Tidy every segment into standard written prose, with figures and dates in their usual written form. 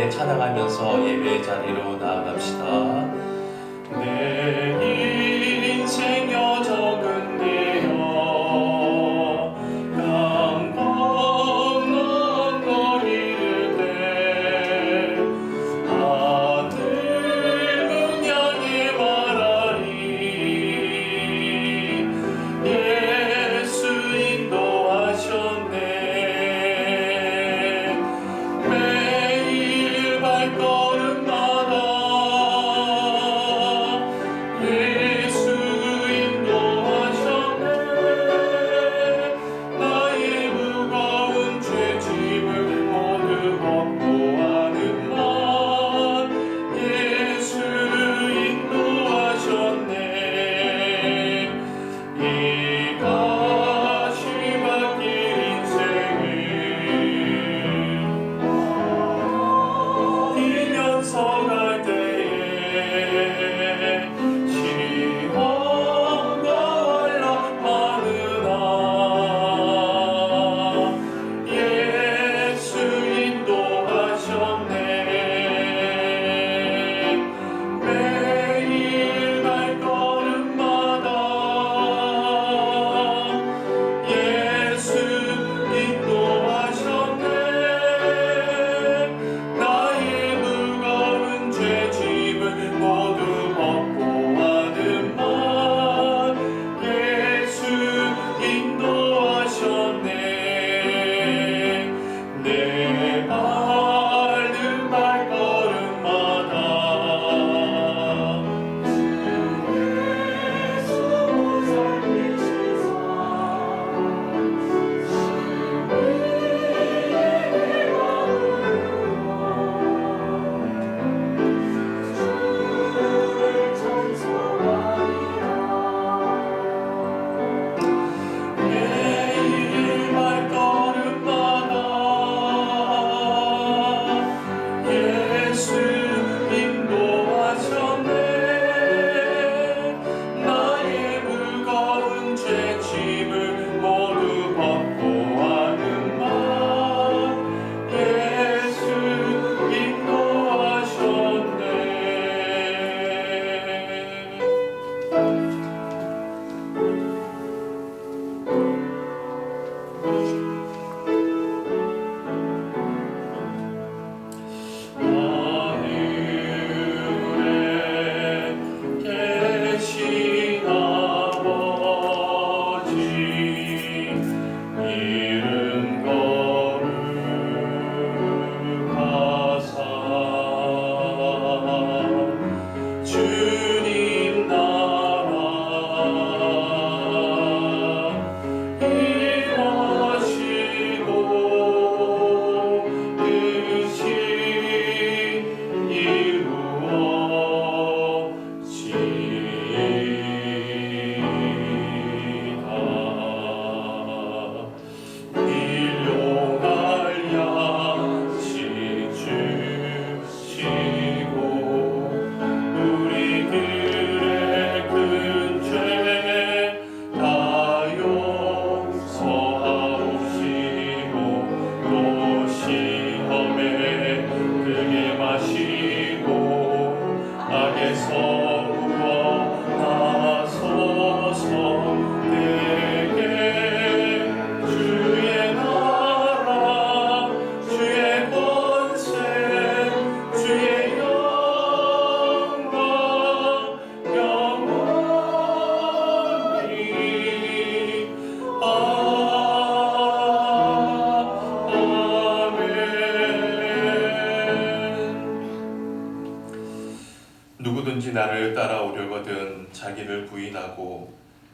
함께 찬양하면서 예배의 자리로 나아갑시다. 내 인생 여정은데요 강 건너 거리를 대 하늘문 향해 말하리 예수 인도하셨네 매일 발걸음마다 예수 인도하셨네 나의 무거운 죄짐을 모두 벗고 하는 말 예수 인도하셨네 이같이 바뀐 인생을 뛰면서 갈 때에 시험과 환란 많으나 예수 인도하셨네 매일 발걸음마다 예수 인도하셨네 나의 무거운 죄짐을 모두 벗고 하는 말 예수 인도하셨네 내 밟는 발걸음마다 예수 살리시사 매일 발걸음마다 예수 인도하셨네 나의 무거운 죄짐을 모두 벗고 하는 말 예수 인도하셨네 하늘에 계신 아버지 이름 거룩하사 주님 나라 임하시고 뜻이 이루어지이다 일용할 양식 주시고 우리들의 큰 죄 다 용서하옵시고 또 시험에 들게 마시고 악에서 구원하소서 내게 주의 나라 주의 권세 주의 영광 영원히 아멘. 누구든지 나를 따라오려거든 자기를 부인하고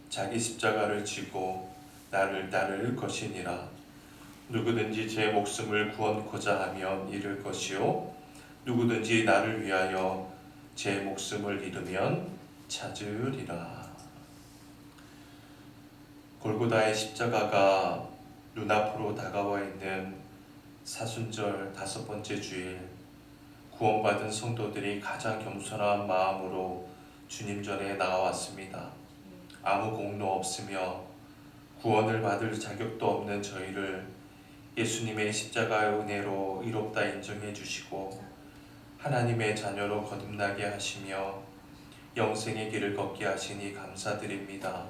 자기 십자가를 지고 나를 따를 것이니라. 누구든지 제 목숨을 구원코자 하면 잃을 것이요 누구든지 나를 위하여 제 목숨을 잃으면 찾으리라. 골고다의 십자가가 눈앞으로 다가와 있는 사순절 5번째 주일, 구원받은 성도들이 가장 겸손한 마음으로 주님 전에 나아왔습니다. 아무 공로 없으며 구원을 받을 자격도 없는 저희를 예수님의 십자가의 은혜로 의롭다 인정해 주시고 하나님의 자녀로 거듭나게 하시며 영생의 길을 걷게 하시니 감사드립니다.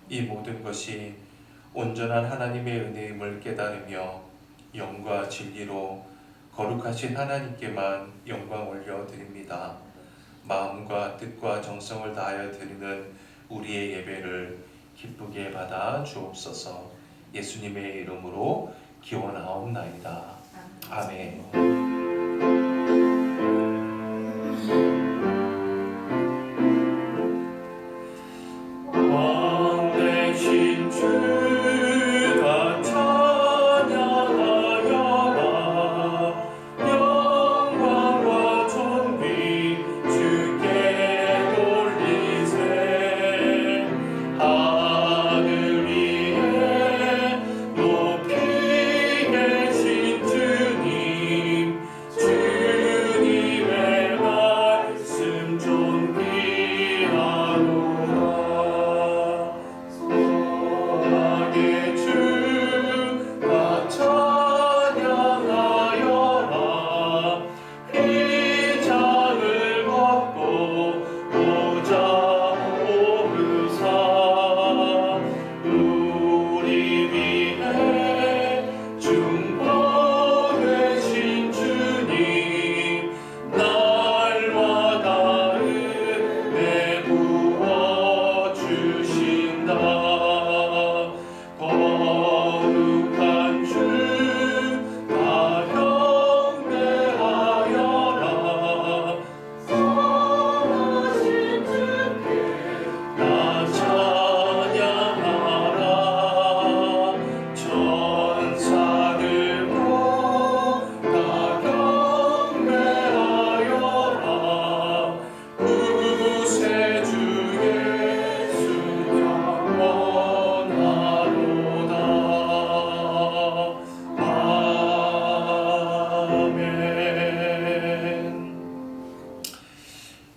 이 모든 것이 온전한 하나님의 은혜임을 깨달으며 영과 진리로 거룩하신 하나님께만 영광 올려드립니다. 마음과 뜻과 정성을 다하여 드리는 우리의 예배를 기쁘게 받아 주옵소서. 예수님의 이름으로 기원하옵나이다. 아멘.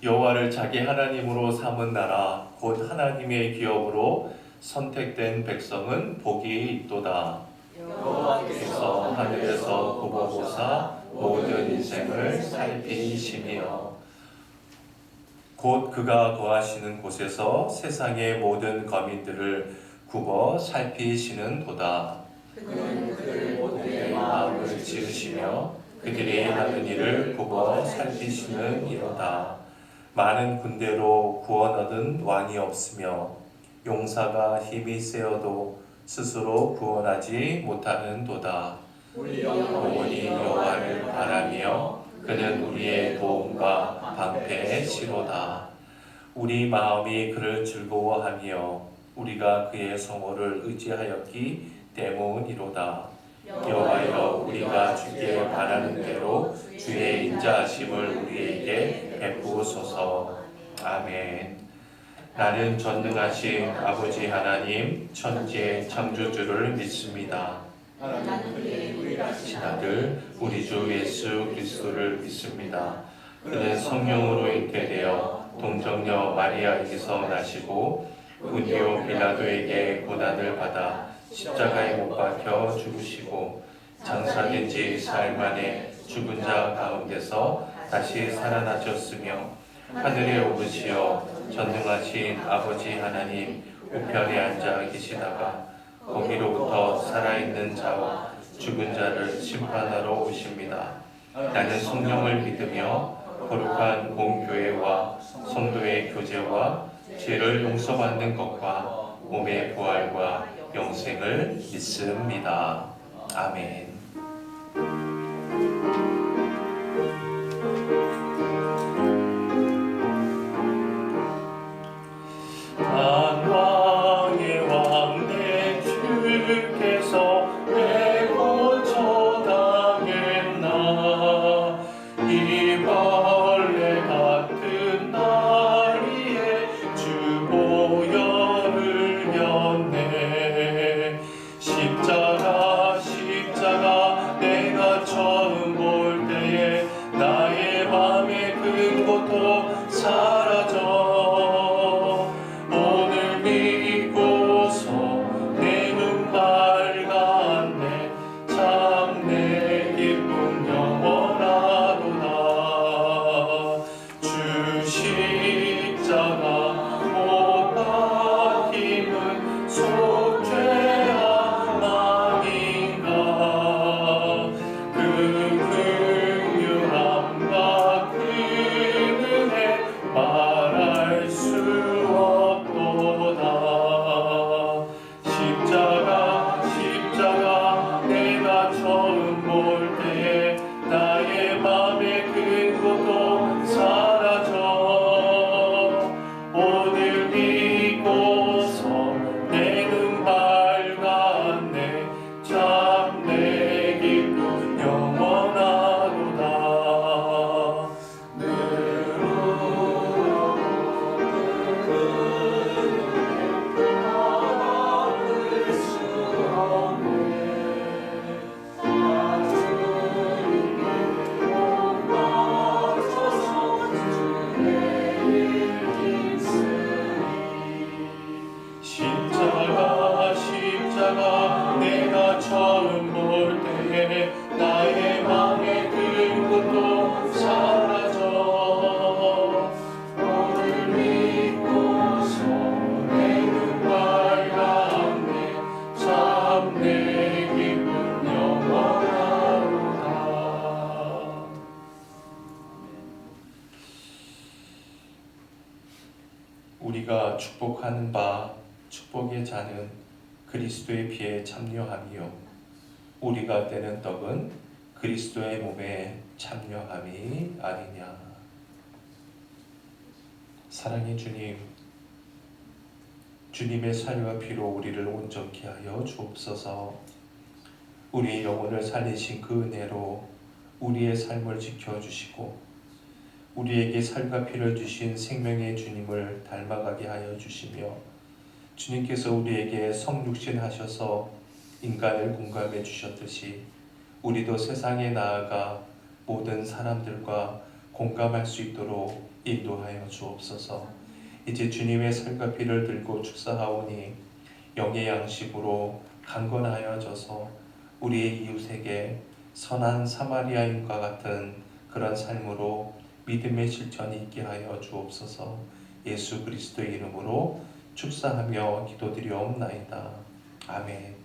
여호와를 자기 하나님으로 삼은 나라 곧 하나님의 기업으로 선택된 백성은 복이 있도다. 여호와께서 하늘에서 굽어보사 모든 인생을 살피시며 곧 그가 거하시는 곳에서 세상의 모든 거민들을 굽어 살피시는 도다. 그는 그들 모두의 마음을 지으시며 그들이 하는 일을 굽어 살피시는 이로다. 많은 군대로 구원 얻은 왕이 없으며 용사가 힘이 세어도 스스로 구원하지 못하는 도다. 우리 영혼이 여호와를 바라며 그는 우리의 도움과 방패의 시로다. 우리 마음이 그를 즐거워하며 우리가 그의 성호를 의지하였기 때문이로다. 여호와여, 우리가 주께 바라는 대로 주의 인자하심을 우리에게 베푸소서. 아멘. 나는 전능하신 아버지 하나님 천지의 창조주를 믿습니다. 나는 그의 유일하신 아들 우리 주 예수 그리스도를 믿습니다. 그는 성령으로 잉태되어 동정녀 마리아에게서 나시고 본디오 빌라도에게 고난을 받아 십자가에 못 박혀 죽으시고 장사된 지 사흘 만에 죽은 자 가운데서 다시 살아나셨으며 하늘에 오르시어 전능하신 아버지 하나님 우편에 앉아 계시다가 거기로부터 살아있는 자와 죽은 자를 심판하러 오십니다. 나는 성령을 믿으며 거룩한 공교회와 성도의 교제와 죄를 용서받는 것과 몸의 부활과 영생을 믿습니다. 아멘. 만왕의 왕 내 주께서 내 고쳐 당했나. 이 벌레 같은 나이에 주 보혈을 렸네. 십자가 내가 처음 볼 때에 나의 맘 처음 볼 때에 나의 맘에 든 것도 사라져. 너를 믿고서 내 눈 밝았네. 참 내 기쁨 영원하로다. 우리가 축복하는 바 축복의 잔은 그리스도의 피에 참여함이요 우리가 떼는 떡은 그리스도의 몸에 참여함이 아니냐. 사랑의 주님, 주님의 살과 피로 우리를 온전케 하여 주옵소서. 우리의 영혼을 살리신 그 은혜로 우리의 삶을 지켜주시고 우리에게 살과 피를 주신 생명의 주님을 닮아가게 하여 주시며 주님께서 우리에게 성육신 하셔서 인간을 공감해 주셨듯이 우리도 세상에 나아가 모든 사람들과 공감할 수 있도록 인도하여 주옵소서. 이제 주님의 살과 피를 들고 축사하오니 영의 양식으로 강건하여져서 우리의 이웃에게 선한 사마리아인과 같은 그런 삶으로 믿음의 실천이 있게 하여 주옵소서. 예수 그리스도의 이름으로 축사하며 기도드리옵나이다. 아멘.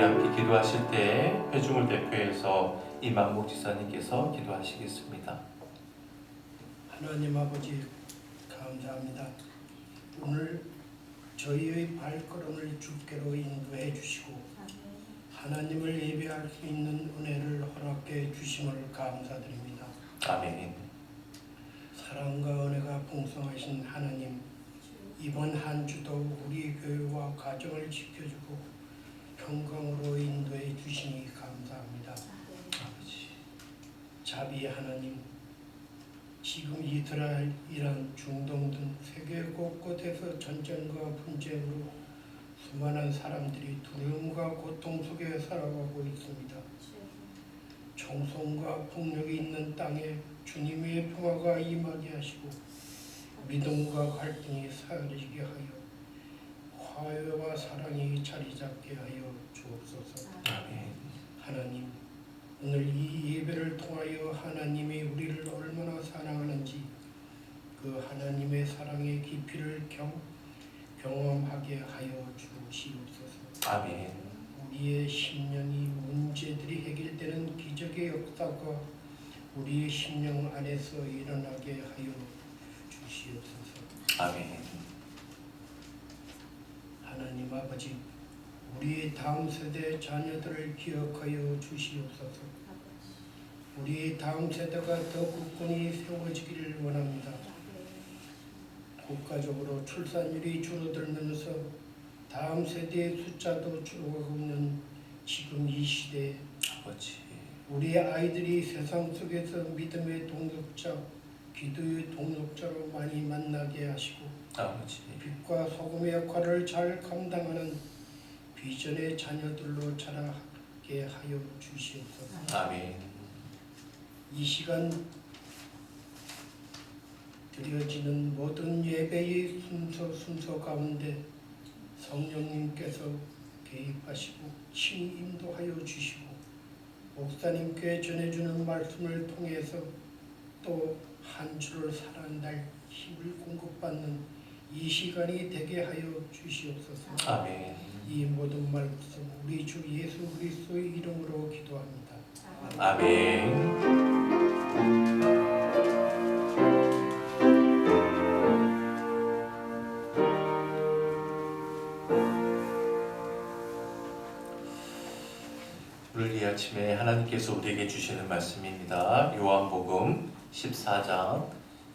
함께 기도하실 때 회중을 대표해서 이만복 지사님께서 기도하시겠습니다. 하나님 아버지 감사합니다. 오늘 저희의 발걸음을 주께로 인도해 주시고 하나님을 예배할 수 있는 은혜를 허락해 주심을 감사드립니다. 아멘. 사랑과 은혜가 풍성하신 하나님, 이번 한 주도 우리 교회와 가정을 지켜주고 평강으로 인도해 주시니 감사합니다. 아버지, 자비 하나님, 지금 이스라엘, 이란, 중동 등 세계 곳곳에서 전쟁과 분쟁으로 수많은 사람들이 두려움과 고통 속에 살아가고 있습니다. 정성과 폭력이 있는 땅에 주님의 평화가 임하게 하시고 믿음과 갈등이 사라지게 하여 화해와 사랑이 자리 잡게 하여 주옵소서. 아멘. 하나님, 오늘 이 예배를 통하여 하나님이 우리를 얼마나 사랑하는지 그 하나님의 사랑의 깊이를 경험하게 하여 주시옵소서. 아멘. 우리의 심령이 문제들이 해결되는 기적의 역사가 우리의 심령 안에서 일어나게 하여 주시옵소서. 아멘. 하나님 아버지, 우리의 다음 세대 자녀들을 기억하여 주시옵소서. 우리의 다음 세대가 더 굳건히 세워지기를 원합니다. 국가적으로 출산율이 줄어들면서 다음 세대의 숫자도 줄어가고 있는 지금 이 시대에 아버지, 우리 아이들이 세상 속에서 믿음의 동력자, 기도의 동력자로 많이 만나게 하시고 아버지, 빛과 소금의 역할을 잘 감당하는 비전의 자녀들로 자라게 하여 주시옵소서. 아멘. 이 시간 드려지는 모든 예배의 순서 가운데 성령님께서 개입하시고 친히 인도하여 주시고 목사님께 전해주는 말씀을 통해서 또 한 주를 살아날 힘을 공급받는 이 시간이 되게 하여 주시옵소서. 아멘. 이 모든 말씀 우리 주 예수 그리스도의 이름으로 기도합니다. 아멘. 오늘 이 아침에 하나님께서 우리에게 주시는 말씀입니다. 요한복음 14장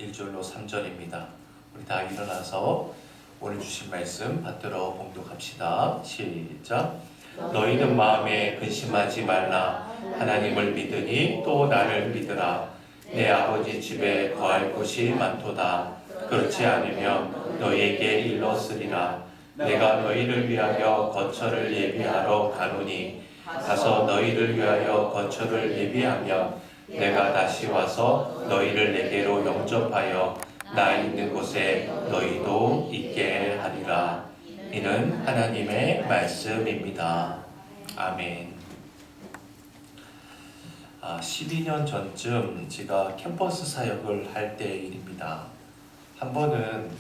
1절로 3절입니다. 우리 다 일어나서 오늘 주신 말씀 받들어 봉독합시다. 시작. 너희는 마음에 근심하지 말라. 하나님을 믿으니 또 나를 믿으라. 내 아버지 집에 거할 곳이 많도다. 그렇지 않으면 너희에게 일렀으리라. 내가 너희를 위하여 거처를 예비하러 가노니 가서 너희를 위하여 거처를 예비하면 내가 다시 와서 너희를 내게로 영접하여 나 있는 곳에 너희도 있게 하리라. 이는 하나님의 말씀입니다. 아멘. 12년 전쯤 제가 캠퍼스 사역을 할 때의 일입니다. 한 번은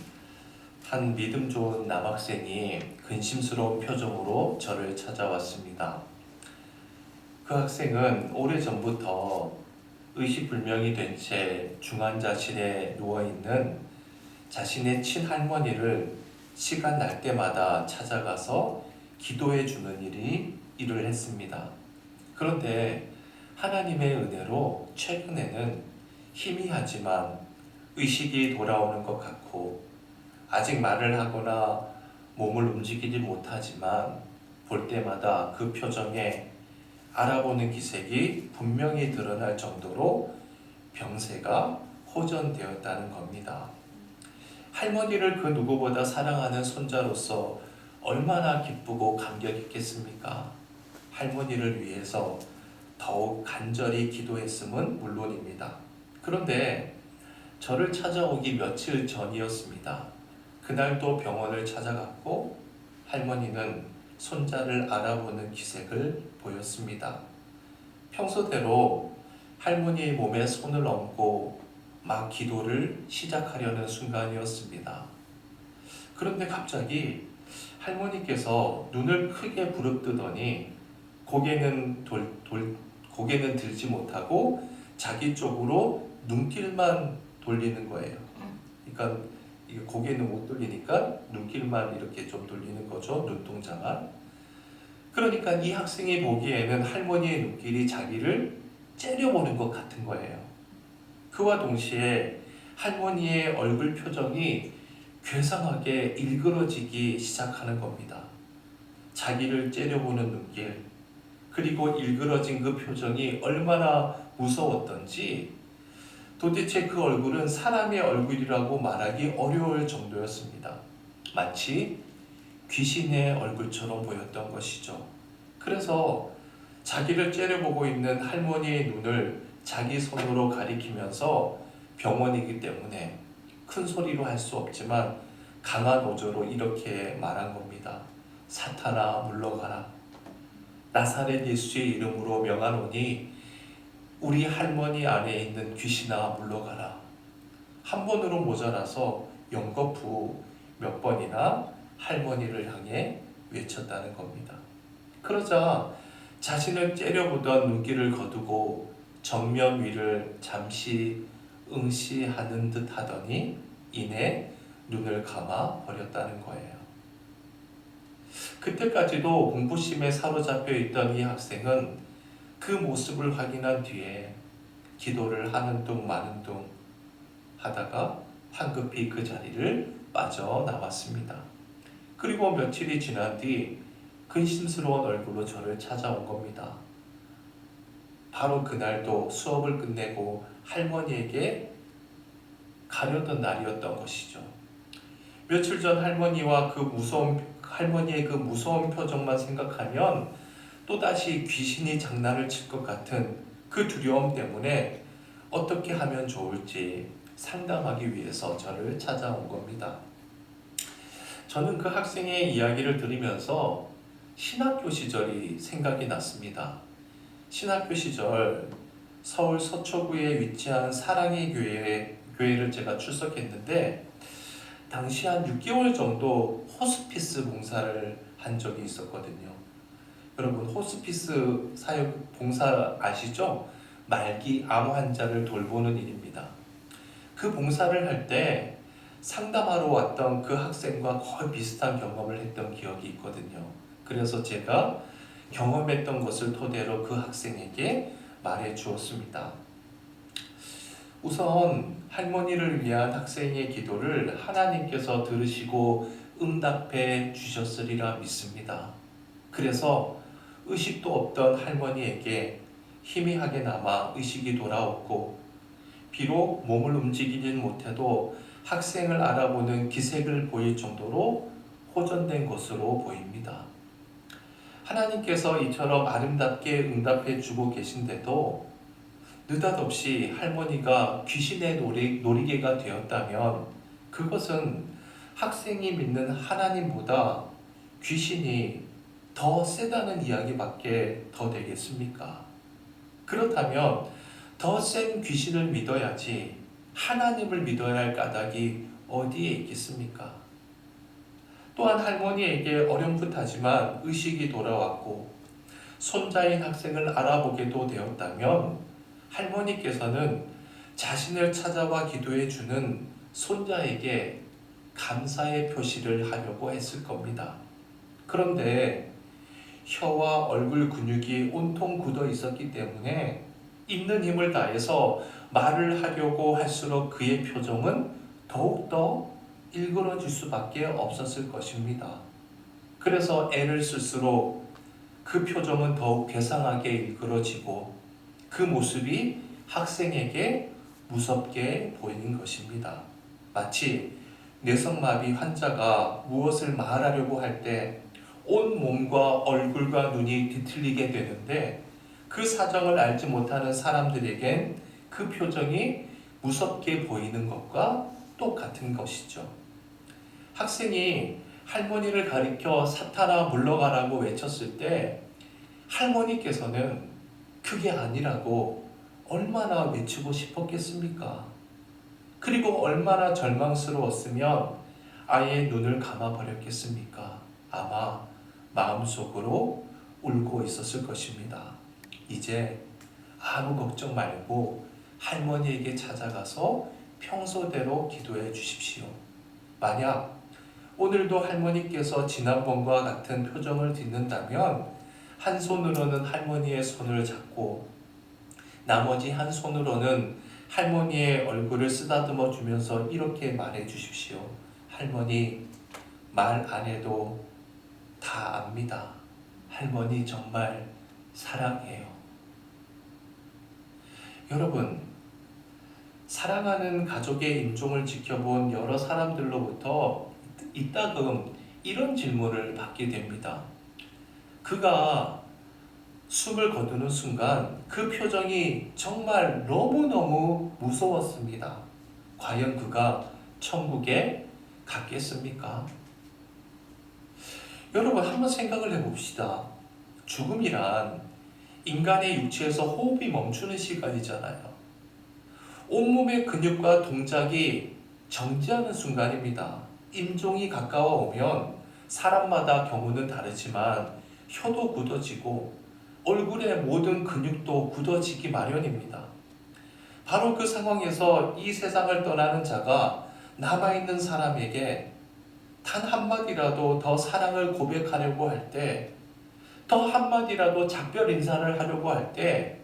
한 믿음 좋은 남학생이 근심스러운 표정으로 저를 찾아왔습니다. 그 학생은 오래전부터 의식불명이 된 채 중환자실에 누워있는 자신의 친할머니를 시간 날 때마다 찾아가서 기도해 주는 일을 했습니다. 그런데 하나님의 은혜로 최근에는 희미하지만 의식이 돌아오는 것 같고 아직 말을 하거나 몸을 움직이지 못하지만 볼 때마다 그 표정에 알아보는 기색이 분명히 드러날 정도로 병세가 호전되었다는 겁니다. 할머니를 그 누구보다 사랑하는 손자로서 얼마나 기쁘고 감격했겠습니까? 할머니를 위해서 더욱 간절히 기도했음은 물론입니다. 그런데 저를 찾아오기 며칠 전이었습니다. 그날도 병원을 찾아갔고 할머니는 손자를 알아보는 기색을 보였습니다. 평소대로 할머니의 몸에 손을 얹고 막 기도를 시작하려는 순간이었습니다. 그런데 갑자기 할머니께서 눈을 크게 부릅뜨더니 고개는 들지 못하고 자기 쪽으로 눈길만 돌리는 거예요. 그러니까 고개는 못 돌리니까 눈길만 이렇게 좀 돌리는 거죠. 눈동자만. 그러니까 이 학생이 보기에는 할머니의 눈길이 자기를 째려보는 것 같은 거예요. 그와 동시에 할머니의 얼굴 표정이 괴상하게 일그러지기 시작하는 겁니다. 자기를 째려보는 눈길, 그리고 일그러진 그 표정이 얼마나 무서웠던지 도대체 그 얼굴은 사람의 얼굴이라고 말하기 어려울 정도였습니다. 마치 귀신의 얼굴처럼 보였던 것이죠. 그래서 자기를 째려보고 있는 할머니의 눈을 자기 손으로 가리키면서 병원이기 때문에 큰 소리로 할 수 없지만 강한 어조로 이렇게 말한 겁니다. 사탄아 물러가라. 나사렛 예수의 이름으로 명하노니 우리 할머니 안에 있는 귀신아 물러가라. 한 번으로 모자라서 연거푸 몇 번이나 할머니를 향해 외쳤다는 겁니다. 그러자 자신을 째려보던 눈길을 거두고 정면 위를 잠시 응시하는 듯 하더니 이내 눈을 감아 버렸다는 거예요. 그때까지도 공부심에 사로잡혀 있던 이 학생은 그 모습을 확인한 뒤에 기도를 하는 둥 마는 둥 하다가 황급히 그 자리를 빠져나왔습니다. 그리고 며칠이 지난 뒤 근심스러운 얼굴로 저를 찾아온 겁니다. 바로 그날도 수업을 끝내고 할머니에게 가려던 날이었던 것이죠. 며칠 전 할머니의 그 무서운 표정만 생각하면 또다시 귀신이 장난을 칠 것 같은 그 두려움 때문에 어떻게 하면 좋을지 상담하기 위해서 저를 찾아온 겁니다. 저는 그 학생의 이야기를 들으면서 신학교 시절이 생각이 났습니다. 신학교 시절 서울 서초구에 위치한 사랑의 교회를 제가 출석했는데 당시 한 6개월 정도 호스피스 봉사를 한 적이 있었거든요. 여러분 호스피스 사역 봉사 아시죠? 말기 암 환자를 돌보는 일입니다. 그 봉사를 할 때 상담하러 왔던 그 학생과 거의 비슷한 경험을 했던 기억이 있거든요. 그래서 제가 경험했던 것을 토대로 그 학생에게 말해 주었습니다. 우선 할머니를 위한 학생의 기도를 하나님께서 들으시고 응답해 주셨으리라 믿습니다. 그래서 의식도 없던 할머니에게 희미하게 남아 의식이 돌아왔고 비록 몸을 움직이진 못해도 학생을 알아보는 기색을 보일 정도로 호전된 것으로 보입니다. 하나님께서 이처럼 아름답게 응답해 주고 계신데도 느닷없이 할머니가 귀신의 놀이개가 되었다면 그것은 학생이 믿는 하나님보다 귀신이 더 세다는 이야기밖에 더 되겠습니까? 그렇다면 더 센 귀신을 믿어야지 하나님을 믿어야 할 까닭이 어디에 있겠습니까? 또한 할머니에게 어렴풋하지만 의식이 돌아왔고 손자인 학생을 알아보게도 되었다면 할머니께서는 자신을 찾아와 기도해 주는 손자에게 감사의 표시를 하려고 했을 겁니다. 그런데 혀와 얼굴 근육이 온통 굳어 있었기 때문에 있는 힘을 다해서 말을 하려고 할수록 그의 표정은 더욱더 일그러질 수밖에 없었을 것입니다. 그래서 애를 쓸수록 그 표정은 더욱 괴상하게 일그러지고 그 모습이 학생에게 무섭게 보이는 것입니다. 마치 뇌성마비 환자가 무엇을 말하려고 할 때 온 몸과 얼굴과 눈이 뒤틀리게 되는데 그 사정을 알지 못하는 사람들에겐 그 표정이 무섭게 보이는 것과 똑같은 것이죠. 학생이 할머니를 가리켜 사탄아 물러가라고 외쳤을 때 할머니께서는 그게 아니라고 얼마나 외치고 싶었겠습니까? 그리고 얼마나 절망스러웠으면 아예 눈을 감아버렸겠습니까? 아마 마음속으로 울고 있었을 것입니다. 이제 아무 걱정 말고 할머니에게 찾아가서 평소대로 기도해 주십시오. 만약 오늘도 할머니께서 지난번과 같은 표정을 짓는다면 한 손으로는 할머니의 손을 잡고 나머지 한 손으로는 할머니의 얼굴을 쓰다듬어 주면서 이렇게 말해 주십시오. 할머니, 말 안 해도 다 압니다. 할머니 정말 사랑해요. 여러분, 사랑하는 가족의 임종을 지켜본 여러 사람들로부터 이따금 이런 질문을 받게 됩니다. 그가 숨을 거두는 순간 그 표정이 정말 너무너무 무서웠습니다. 과연 그가 천국에 갔겠습니까? 여러분 한번 생각을 해봅시다. 죽음이란 인간의 육체에서 호흡이 멈추는 시간이잖아요. 온몸의 근육과 동작이 정지하는 순간입니다. 임종이 가까워 오면 사람마다 경우는 다르지만 혀도 굳어지고 얼굴의 모든 근육도 굳어지기 마련입니다. 바로 그 상황에서 이 세상을 떠나는 자가 남아있는 사람에게 단 한마디라도 더 사랑을 고백하려고 할 때, 더 한마디라도 작별 인사를 하려고 할 때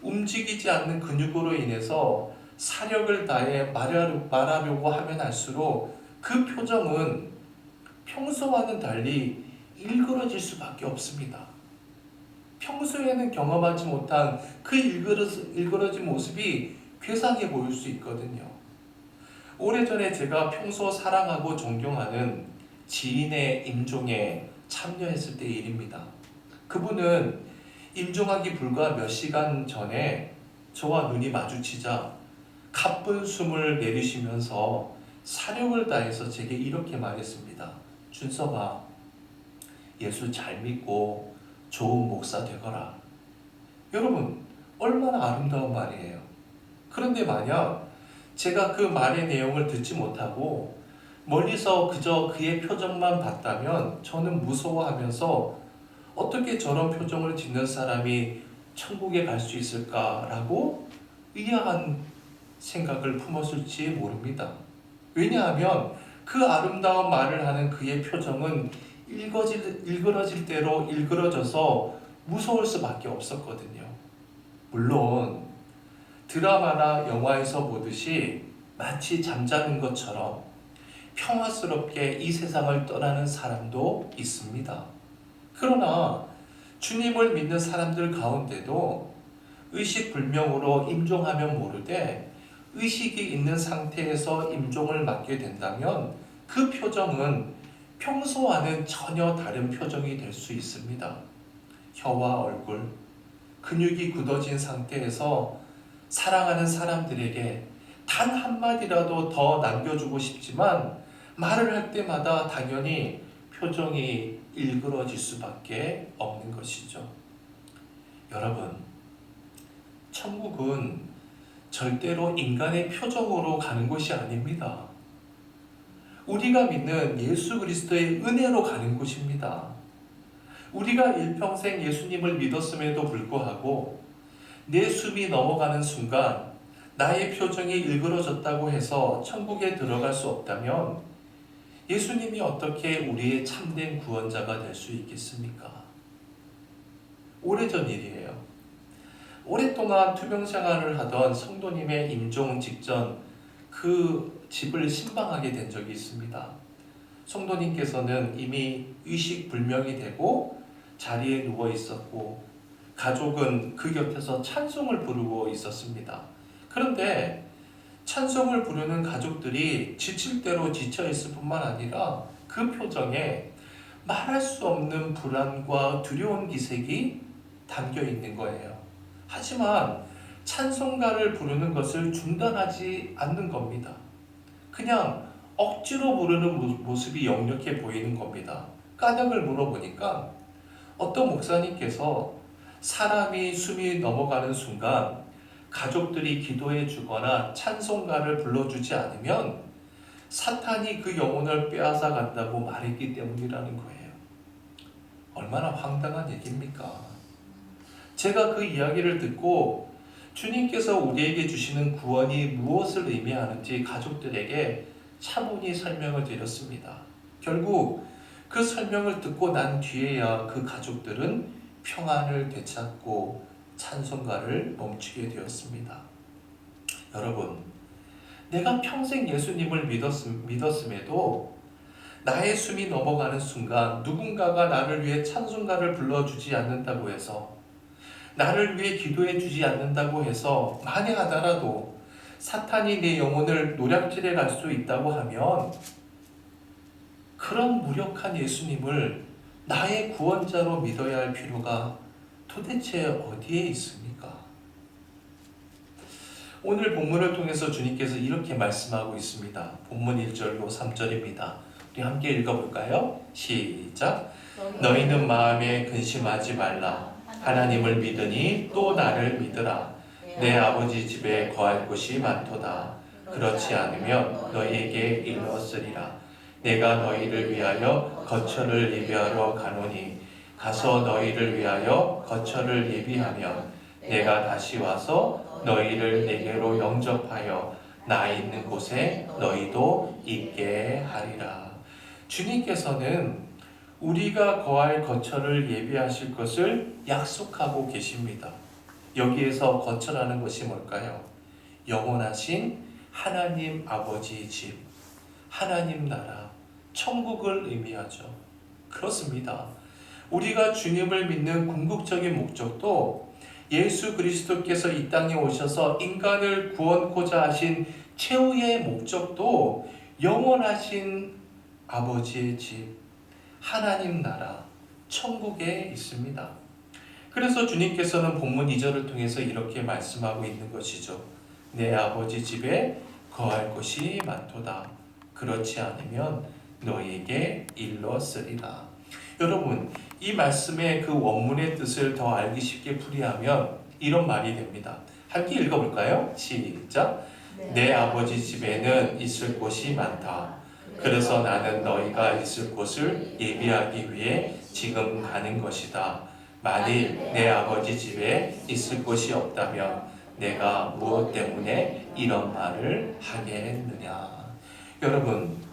움직이지 않는 근육으로 인해서 사력을 다해 말하려고 하면 할수록 그 표정은 평소와는 달리 일그러질 수밖에 없습니다. 평소에는 경험하지 못한 그 일그러진 모습이 괴상해 보일 수 있거든요. 오래전에 제가 평소 사랑하고 존경하는 지인의 임종에 참여했을 때의 일입니다. 그분은 임종하기 불과 몇 시간 전에 저와 눈이 마주치자 가쁜 숨을 내쉬면서 사력을 다해서 제게 이렇게 말했습니다. 준석아, 예수 잘 믿고 좋은 목사 되거라. 여러분, 얼마나 아름다운 말이에요. 그런데 만약 제가 그 말의 내용을 듣지 못하고 멀리서 그저 그의 표정만 봤다면 저는 무서워하면서 어떻게 저런 표정을 짓는 사람이 천국에 갈 수 있을까라고 의아한 생각을 품었을지 모릅니다. 왜냐하면 그 아름다운 말을 하는 그의 표정은 일그러질 대로 일그러져서 무서울 수밖에 없었거든요. 물론 드라마나 영화에서 보듯이 마치 잠자는 것처럼 평화스럽게 이 세상을 떠나는 사람도 있습니다. 그러나 주님을 믿는 사람들 가운데도 의식불명으로 임종하면 모르되 의식이 있는 상태에서 임종을 맞게 된다면 그 표정은 평소와는 전혀 다른 표정이 될 수 있습니다. 혀와 얼굴, 근육이 굳어진 상태에서 사랑하는 사람들에게 단 한마디라도 더 남겨주고 싶지만 말을 할 때마다 당연히 표정이 일그러질 수밖에 없는 것이죠. 여러분, 천국은 절대로 인간의 표정으로 가는 곳이 아닙니다. 우리가 믿는 예수 그리스도의 은혜로 가는 곳입니다. 우리가 일평생 예수님을 믿었음에도 불구하고 내 숨이 넘어가는 순간 나의 표정이 일그러졌다고 해서 천국에 들어갈 수 없다면 예수님이 어떻게 우리의 참된 구원자가 될 수 있겠습니까? 오래전 일이에요. 오랫동안 투병 생활을 하던 성도님의 임종 직전 그 집을 신방하게 된 적이 있습니다. 성도님께서는 이미 의식불명이 되고 자리에 누워 있었고 가족은 그 곁에서 찬송을 부르고 있었습니다. 그런데 찬송을 부르는 가족들이 지칠 대로 지쳐 있을 뿐만 아니라 그 표정에 말할 수 없는 불안과 두려운 기색이 담겨 있는 거예요. 하지만 찬송가를 부르는 것을 중단하지 않는 겁니다. 그냥 억지로 부르는 모습이 역력해 보이는 겁니다. 까닭을 물어보니까 어떤 목사님께서 사람이 숨이 넘어가는 순간 가족들이 기도해 주거나 찬송가를 불러주지 않으면 사탄이 그 영혼을 빼앗아 간다고 말했기 때문이라는 거예요. 얼마나 황당한 얘기입니까? 제가 그 이야기를 듣고 주님께서 우리에게 주시는 구원이 무엇을 의미하는지 가족들에게 차분히 설명을 드렸습니다. 결국 그 설명을 듣고 난 뒤에야 그 가족들은 평안을 되찾고 찬송가를 멈추게 되었습니다. 여러분, 내가 평생 예수님을 믿었음에도 나의 숨이 넘어가는 순간 누군가가 나를 위해 찬송가를 불러주지 않는다고 해서 나를 위해 기도해 주지 않는다고 해서 만약하더라도 사탄이 내 영혼을 노략질해 갈 수 있다고 하면 그런 무력한 예수님을 나의 구원자로 믿어야 할 필요가 도대체 어디에 있습니까? 오늘 본문을 통해서 주님께서 이렇게 말씀하고 있습니다. 본문 1절로 3절입니다. 우리 함께 읽어볼까요? 시작! 너희는 마음에 근심하지 말라. 하나님을 믿으니 또 나를 믿으라. 내 아버지 집에 거할 곳이 많도다. 그렇지 않으면 너희에게 일렀으리라. 내가 너희를 위하여 거처를 예비하러 가노니 가서 너희를 위하여 거처를 예비하면 내가 다시 와서 너희를 내게로 영접하여 나 있는 곳에 너희도 있게 하리라. 주님께서는 우리가 거할 거처를 예비하실 것을 약속하고 계십니다. 여기에서 거처라는 것이 뭘까요? 영원하신 하나님 아버지 집, 하나님 나라, 천국을 의미하죠. 그렇습니다. 우리가 주님을 믿는 궁극적인 목적도 예수 그리스도께서 이 땅에 오셔서 인간을 구원코자 하신 최후의 목적도 영원하신 아버지의 집, 하나님 나라, 천국에 있습니다. 그래서 주님께서는 본문 2절을 통해서 이렇게 말씀하고 있는 것이죠. 내 아버지 집에 거할 곳이 많도다. 그렇지 않으면 너희에게 일렀으리라. 여러분, 이 말씀의 그 원문의 뜻을 더 알기 쉽게 풀이하면 이런 말이 됩니다. 함께 읽어볼까요? 시작. 내 아버지 집에는 있을 곳이 많다. 그래서 나는 너희가 있을 곳을 예비하기 위해 지금 가는 것이다. 만일 내 아버지 집에 있을 곳이 없다면 내가 무엇 때문에 이런 말을 하겠느냐. 여러분,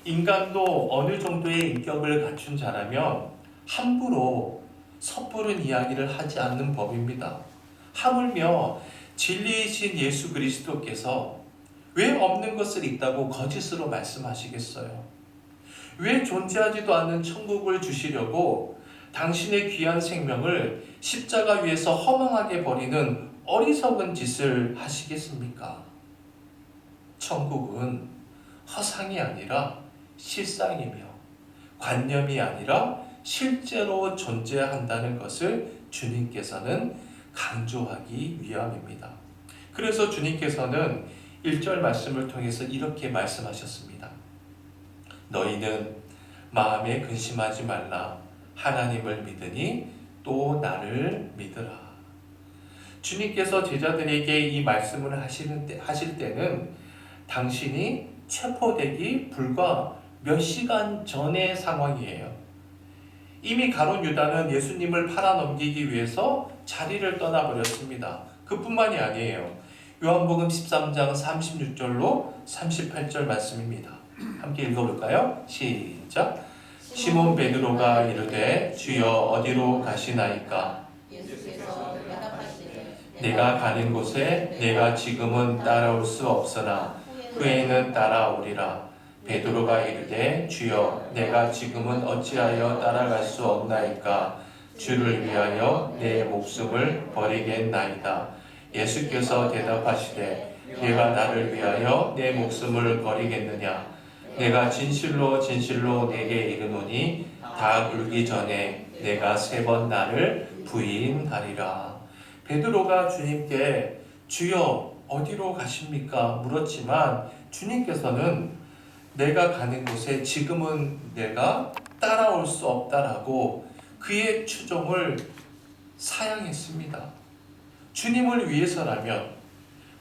인간도 어느 정도의 인격을 갖춘 자라면 함부로 섣부른 이야기를 하지 않는 법입니다. 하물며 진리이신 예수 그리스도께서 왜 없는 것을 있다고 거짓으로 말씀하시겠어요? 왜 존재하지도 않는 천국을 주시려고 당신의 귀한 생명을 십자가 위에서 허망하게 버리는 어리석은 짓을 하시겠습니까? 천국은 허상이 아니라 실상이며 관념이 아니라 실제로 존재한다는 것을 주님께서는 강조하기 위함입니다. 그래서 주님께서는 1절 말씀을 통해서 이렇게 말씀하셨습니다. 너희는 마음에 근심하지 말라. 하나님을 믿으니 또 나를 믿으라. 주님께서 제자들에게 이 말씀을 하실 때는 당신이 체포되기 불과 몇 시간 전의 상황이에요. 이미 가룟 유다는 예수님을 팔아넘기기 위해서 자리를 떠나버렸습니다. 그뿐만이 아니에요. 요한복음 13장 36절로 38절 말씀입니다. 함께 읽어볼까요? 시작. 시몬 베드로가 이르되 주여 어디로 가시나이까? 예수께서 대답하시되 내가 가는 곳에 내가 지금은 따라올 수 없으나 후에는 따라오리라. 베드로가 이르되 주여 내가 지금은 어찌하여 따라갈 수 없나이까? 주를 위하여 내 목숨을 버리겠나이다. 예수께서 대답하시되 내가 나를 위하여 내 목숨을 버리겠느냐? 내가 진실로 진실로 내게 이르노니 다 굴기 전에 내가 3번 나를 부인하리라. 베드로가 주님께 주여 어디로 가십니까? 물었지만 주님께서는 내가 가는 곳에 지금은 내가 따라올 수 없다라고 그의 추종을 사양했습니다. 주님을 위해서라면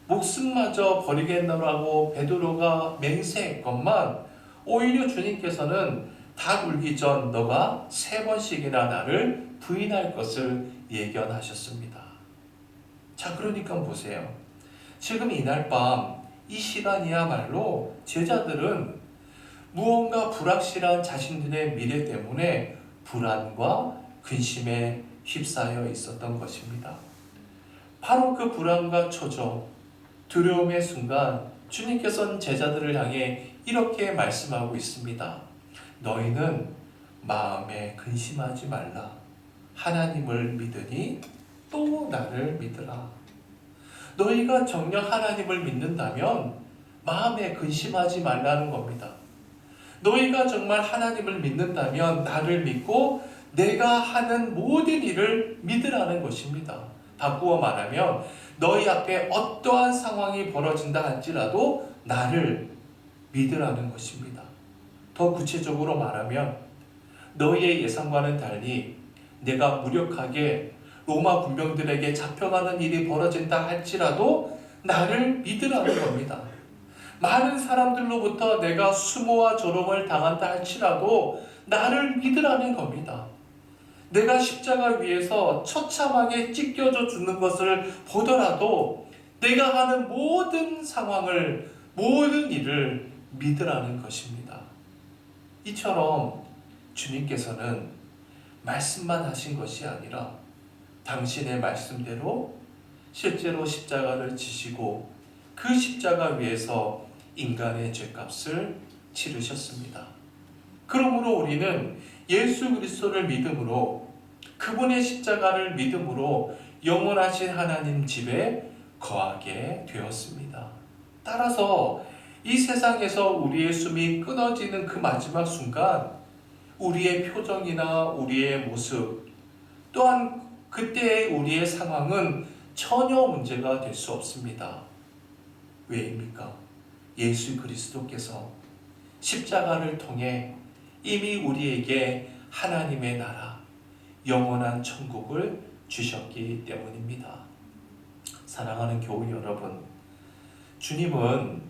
목숨마저 버리겠노라고 베드로가 맹세했건만 오히려 주님께서는 다 굴기 전 너가 3번씩이나 나를 부인할 것을 예견하셨습니다. 자, 그러니까 보세요. 지금 이날 밤 이 시간이야말로 제자들은 무언가 불확실한 자신들의 미래 때문에 불안과 근심에 휩싸여 있었던 것입니다. 바로 그 불안과 초조, 두려움의 순간 주님께서는 제자들을 향해 이렇게 말씀하고 있습니다. 너희는 마음에 근심하지 말라. 하나님을 믿으니 또 나를 믿으라. 너희가 정녕 하나님을 믿는다면 마음에 근심하지 말라는 겁니다. 너희가 정말 하나님을 믿는다면 나를 믿고 내가 하는 모든 일을 믿으라는 것입니다. 바꾸어 말하면 너희 앞에 어떠한 상황이 벌어진다 할지라도 나를 믿으라는 것입니다. 더 구체적으로 말하면 너희의 예상과는 달리 내가 무력하게 로마 군병들에게 잡혀가는 일이 벌어진다 할지라도 나를 믿으라는 겁니다. 많은 사람들로부터 내가 수모와 조롱을 당한다 할지라도 나를 믿으라는 겁니다. 내가 십자가 위에서 처참하게 찢겨져 죽는 것을 보더라도 내가 하는 모든 상황을, 모든 일을 믿으라는 것입니다. 이처럼 주님께서는 말씀만 하신 것이 아니라 당신의 말씀대로 실제로 십자가를 지시고 그 십자가 위에서 인간의 죄값을 치르셨습니다. 그러므로 우리는 예수 그리스도를 믿음으로, 그분의 십자가를 믿음으로 영원하신 하나님 집에 거하게 되었습니다. 따라서 이 세상에서 우리의 숨이 끊어지는 그 마지막 순간 우리의 표정이나 우리의 모습, 또한 그때의 우리의 상황은 전혀 문제가 될 수 없습니다. 왜입니까? 예수 그리스도께서 십자가를 통해 이미 우리에게 하나님의 나라, 영원한 천국을 주셨기 때문입니다. 사랑하는 교우 여러분, 주님은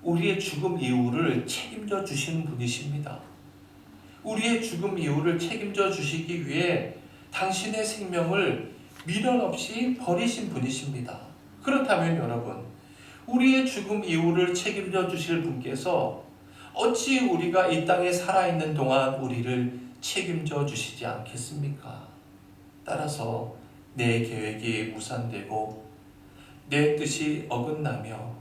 우리의 죽음 이후를 책임져 주시는 분이십니다. 우리의 죽음 이후를 책임져 주시기 위해 당신의 생명을 미련 없이 버리신 분이십니다. 그렇다면 여러분, 우리의 죽음 이후를 책임져 주실 분께서 어찌 우리가 이 땅에 살아있는 동안 우리를 책임져 주시지 않겠습니까? 따라서 내 계획이 무산되고 내 뜻이 어긋나며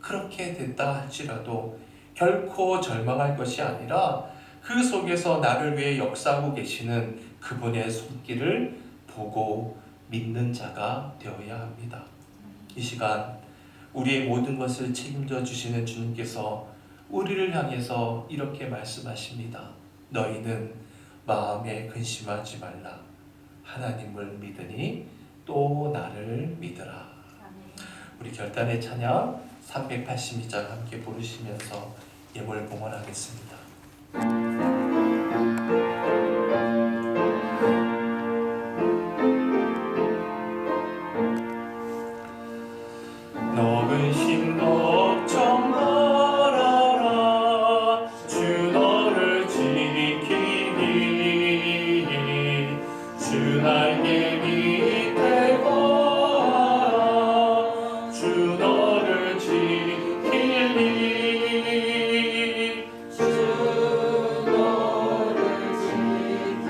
그렇게 됐다 할지라도 결코 절망할 것이 아니라 그 속에서 나를 위해 역사하고 계시는 그분의 손길을 보고 믿는 자가 되어야 합니다. 이 시간 우리의 모든 것을 책임져 주시는 주님께서 우리를 향해서 이렇게 말씀하십니다. 너희는 마음에 근심하지 말라. 하나님을 믿으니 또 나를 믿으라. 우리 결단의 찬양 382장 함께 부르시면서 예물 봉헌하겠습니다. 너 근심 걱정 말아라. 주 너를 지키니 주 날개 밑에 거하라. 주 너를 지키니 주 너를 지키니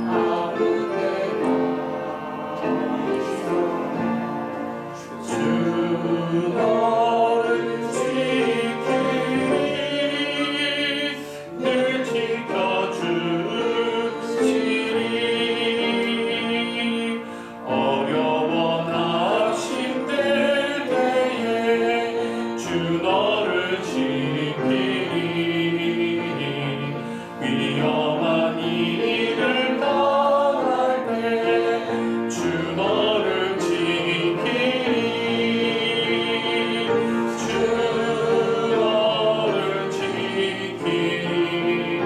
아무 때나 주 너를 지키니 늘 지켜주시니 어려워 낙심될 때에 주 너를 지키니 위험한 일을 당할 때 주 너를 지키니 주 너를 지키니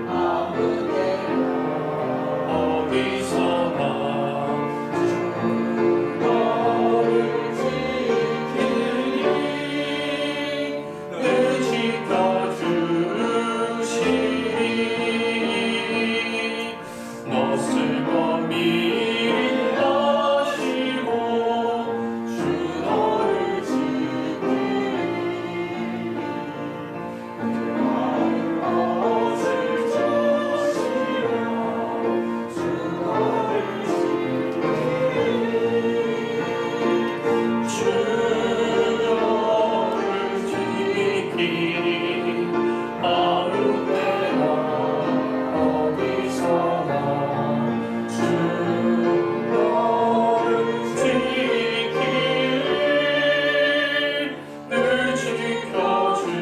아무 때나 어디서나 주 너를 지키니 늘 지켜주시니 너 쓸 것 미리 아시고 주 너를 지키니 것을 주시려 주 너를 지키니 주 너를 지키니 아무 때나 어디서나 주 너를 지키니 늘 지켜주시니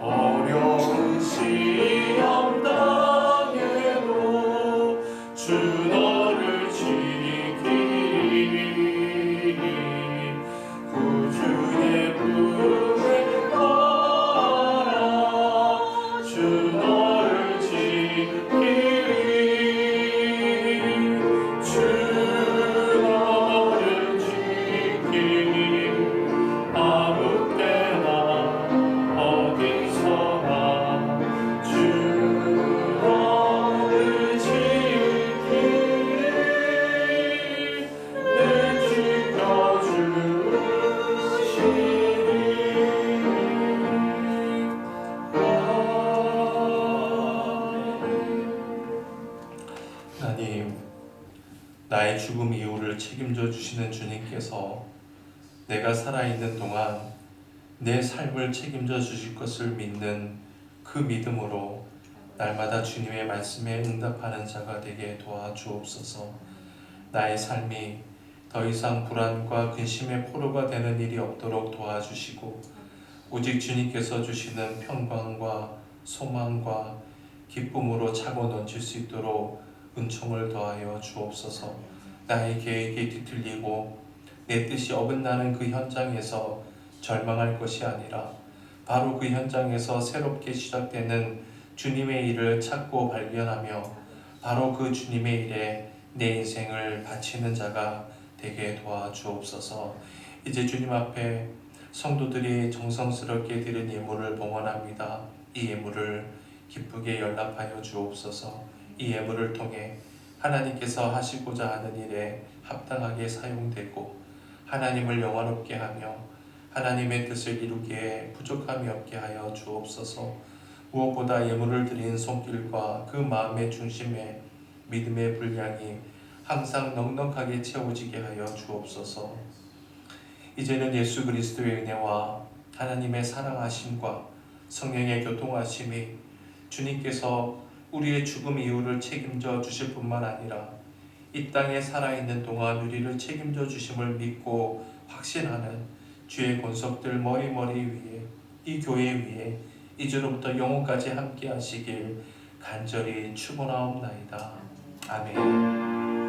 어려운 시험 당해도 주 너를 지키니 구주의 품에 거하라. 주 너를 지키니 주 너를 지키니 아무 때나 어디서나 주 너를 지키니 늘 지켜주시니 하나님, 나의 죽음 이후를 책임져 주시는 주님께서 내가 살아있는 동안 내 삶을 책임져 주실 것을 믿는 그 믿음으로 날마다 주님의 말씀에 응답하는 자가 되게 도와주옵소서. 나의 삶이 더 이상 불안과 근심의 포로가 되는 일이 없도록 도와주시고 오직 주님께서 주시는 평강과 소망과 기쁨으로 차고 넘칠 수 있도록 은총을 더하여 주옵소서. 나의 계획이 뒤틀리고 내 뜻이 어긋나는 그 현장에서 절망할 것이 아니라 바로 그 현장에서 새롭게 시작되는 주님의 일을 찾고 발견하며 바로 그 주님의 일에 내 인생을 바치는 자가 되게 도와주옵소서. 이제 주님 앞에 성도들이 정성스럽게 드린 예물을 봉헌합니다. 이 예물을 기쁘게 연락하여 주옵소서. 이 예물을 통해 하나님께서 하시고자 하는 일에 합당하게 사용되고 하나님을 영화롭게 하며 하나님의 뜻을 이루기에 부족함이 없게 하여 주옵소서. 무엇보다 예물을 드린 손길과 그 마음의 중심에 믿음의 분량이 항상 넉넉하게 채워지게 하여 주옵소서. 이제는 예수 그리스도의 은혜와 하나님의 사랑하심과 성령의 교통하심이 주님께서 우리의 죽음 이후를 책임져 주실 뿐만 아니라 이 땅에 살아있는 동안 우리를 책임져 주심을 믿고 확신하는 주의 권속들 머리머리 위에 이 교회 위에 이제로부터 영원까지 함께 하시길 간절히 축원하옵나이다. 아멘.